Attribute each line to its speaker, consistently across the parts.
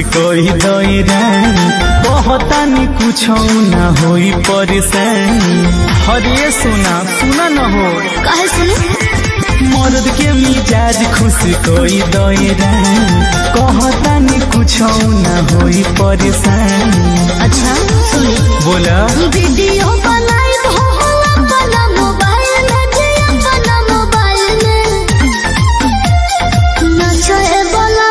Speaker 1: कोई दौरा कहतानी कुछ ना होई परेशान। हरे सुना सुना न हो
Speaker 2: काहे सुने
Speaker 1: मर्द के मिजाज खुश कोई दौरा कहतानी कुछ ना होई परेशान।
Speaker 2: अच्छा सुनी
Speaker 1: बोला
Speaker 2: वीडियो बनाई हो अपना मोबाइल में जे अपना मोबाइल में नाचो ए बोला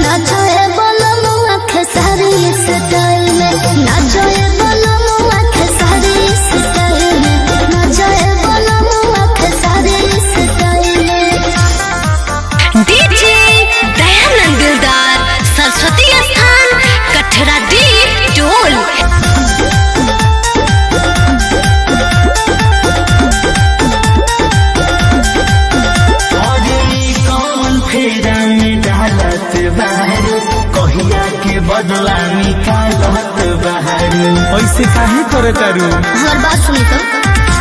Speaker 2: नाचो ए बोला खेसारी स्टाइल में नाचो ए बोला खेसारी स्टाइल में नाचो ए बोला खेसारी स्टाइल में।
Speaker 3: डीजे दयानंद दिलदार सरस्वती स्थान कठरा डी टोल।
Speaker 1: कहिया के बदला निकालत बाहर ऐसे काहे करे तारू।
Speaker 2: हमार बात सुनी तो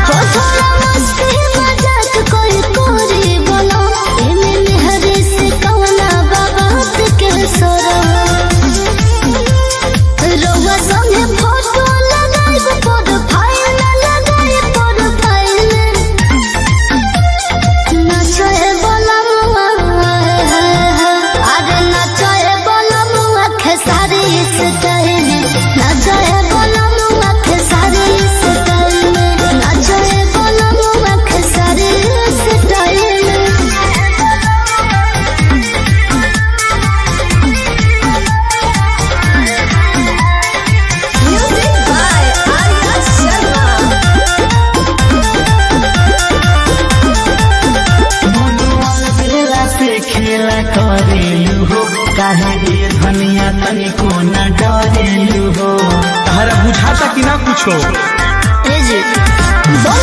Speaker 2: हो थोड़ा मस्ती मजाक कोई कोरी बोलो एमे मेहरे से कवना बात के सोरो रोवा संगे फोटो लगाई प्रोफाइल लगाई प्रोफाइल नाचो ए बोला अरे नाचो ए बोला खेसारी स्टाइल नाचो ए बोला खेसारी स्टाइल नाचो ए बोला Khesari style. Music by Arya Sharma.
Speaker 1: बेला से खेला करेलू हो काहे रे धनिया तनिको न डरेलू हो। तारा बुझाता कि ना कुछो
Speaker 2: ए जी बोल